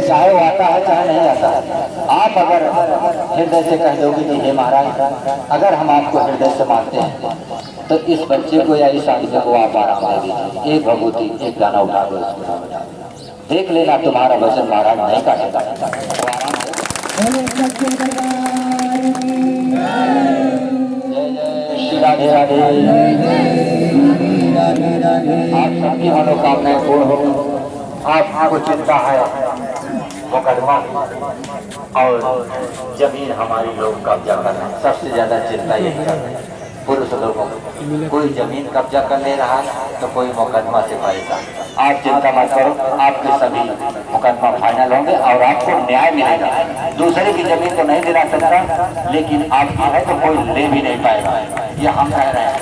चाहे वो आता है चाहे नहीं आता है, आप अगर हृदय से कह दोगे कि हे महाराज अगर हम आपको हृदय से मानते हैं तो इस बच्चे को या इस आदमी को आप आराम दे दीजिए, एक भगवती एक गाना उठा दो, देख लेना तुम्हारा वचन महाराज नहीं काटेगा। श्री राधे राधे। आप सबकी मनोकामनाएं पूर्ण हो। आपको चिंता है मुकदमा और जमीन हमारी लोग कब्जा करना, सबसे ज्यादा चिंता यही करना है पुरुष लोगों को। कोई जमीन कब्जा कर ले रहा है तो कोई मुकदमा से परेशान। आप चिंता मत करो, आपके सभी मुकदमा फाइनल होंगे और आपको न्याय मिलेगा। दूसरे की जमीन तो नहीं दिला सकता, लेकिन आपकी है तो कोई ले भी नहीं पाएगा, ये हम कह रहे हैं।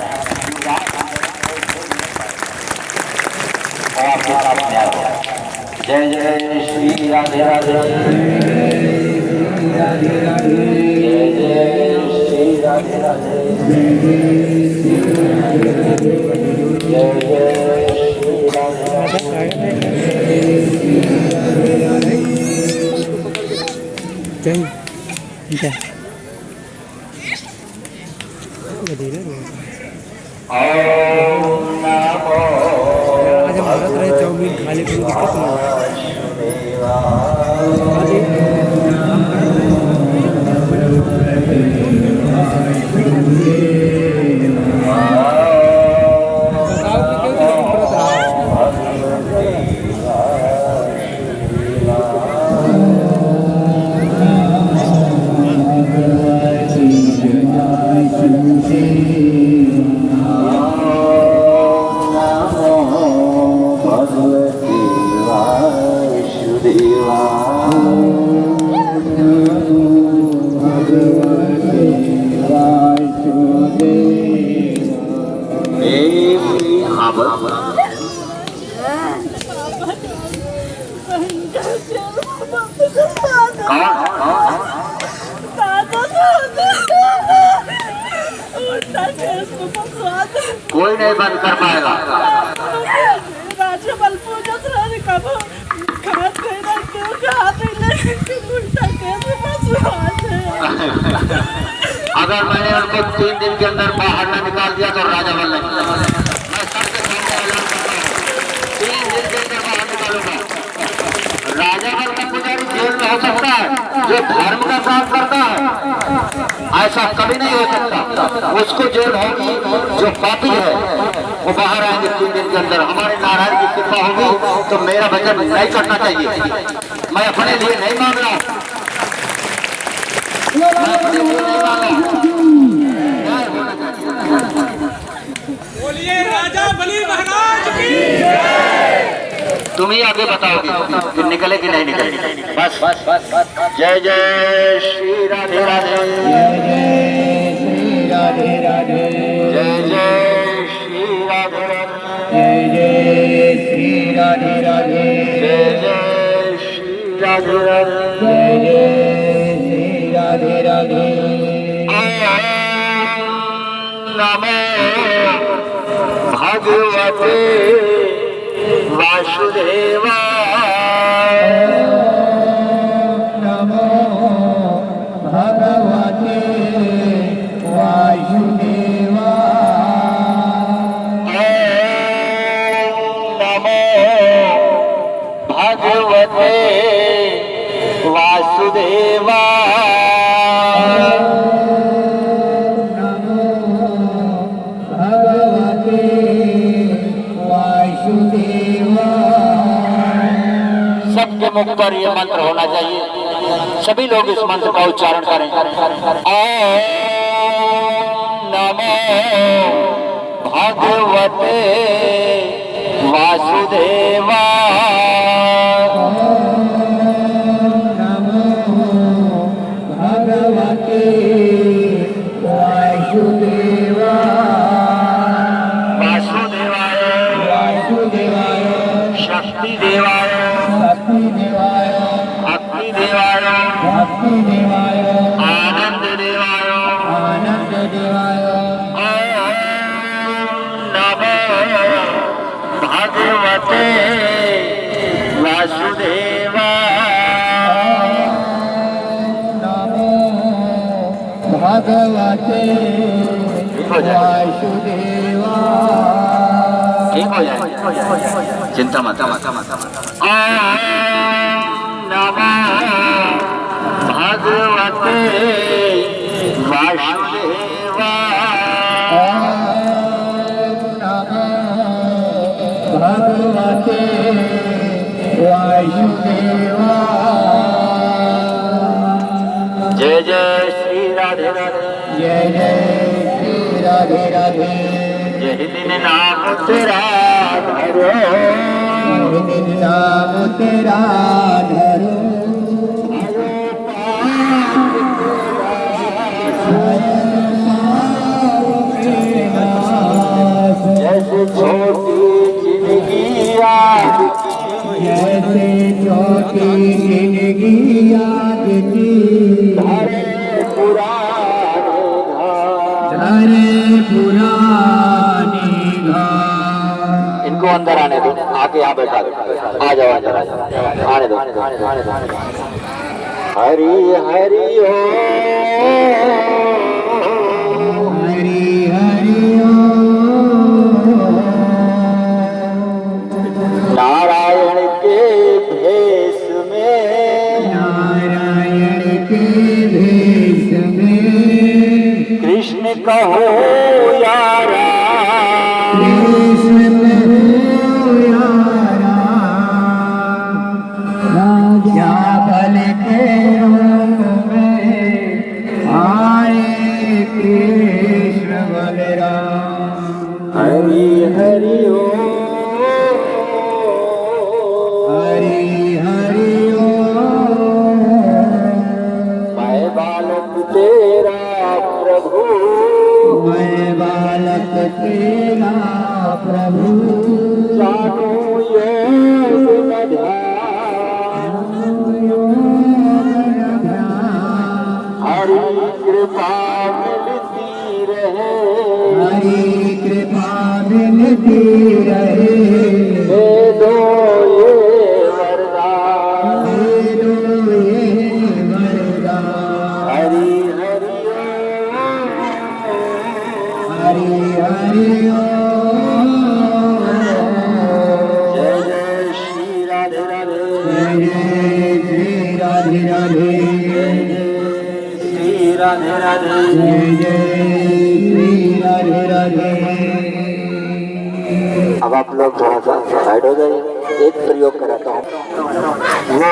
और आपके साथ न्याय होगा। जय जय श्री राधे राधे। जय जय श्री राधे राधे। जय जय श्री राधे आज हम भारत रहे चाउमीन खाने की दिक्कत नहीं कोई नहीं बंद कर पाएगा। अगर मैंने उनको 3 दिन के अंदर बाहर न निकाल दिया तो राजा बन नहीं। मैं सबके सामने ऐलान करता हूँ, 3 दिन के अंदर बाहर निकालूंगा। राजा बनकर पुजारी जेल में हो सकता है, जो धर्म का काम करता है ऐसा कभी नहीं हो सकता। उसको जेल होगी, जो पापी है वो बाहर आएंगे 3 दिन के अंदर। हमारे नारायण की कृपा होगी तो मेरा वचन नहीं करना चाहिए। मैं अपने लिए नहीं मांग रहा, मैं अपने लिए नहीं मांगा। बोलिए राजा बलि महाराज की। तुम ही आगे बताओगे कि निकले कि नहीं निकले। बस बस बस बस। जय जय श्री राधे राधे। राधे राधे। जय जय श्री राधे राधे। जय श्री राधे राधे। जय जय श्री राधे राधे। जय श्री राधे राधे। नमो भगवते वासुदेवा। नमो भगवते वासुदेवा। नमो भगवते वासुदेवा। सबके मुख पर यह मंत्र होना चाहिए, सभी लोग इस मंत्र का उच्चारण करें। ओम नमो भगवते वासुदेवा। भगवते वासुदेवा। वासुदेवाय वासुदेवाय। शक्ति देवाय शक्ति देवाय। भक्ति देवाय भक्ति देवाय। आनंद देवाय आनंद देवाय। ओम नमो भगवते हो जाए, ठीक हो जाए, चिंता मत। ओम नमः भगवते वासुदेवाय। भगवते वासुदेवाय। जय जय श्री राधे राधे, जय जय श्री राधे राधे। यही दिन नाम तेरा धरो, यही दिन नाम तेरा धरो। जैसे छोटी जिंदगी याद की, जैसे छोटी जिंदगी याद की। धरे पुराने घाट। धरे पुरानी घाट। इनको अंदर आने दो, आके यहाँ बैठा दो, आ जाओ अंदर, आ जाओ, आने दो। हरि हरि ओ, हरि हरि ओ। नारायण के भेष में, नारायण के भेष में। कृष्ण कहो यारा, कृष्ण कहो यारा। राजा बल के रूप में आए कृष्ण बलराम। हरि हरि ओ, हरि हरि ओ। मैं बालक तेरा प्रभु, मैं बालक तेरा प्रभु। जानो योग न ध्यान, हरि कृपा मिलती रहे, हरि कृपा मिलती रहे। दे दो ये वरदान। दे दो ये वरदान। हरि हरि ओ, हरि हरि ओ। जय जय श्री राधे राधे, जय जय श्री राधे राधे। श्री राधे राधे। जय जय श्री राधे राधे। अब आप लोग थोड़ा सा साइड हो जाइए, एक प्रयोग कराता हूँ। वो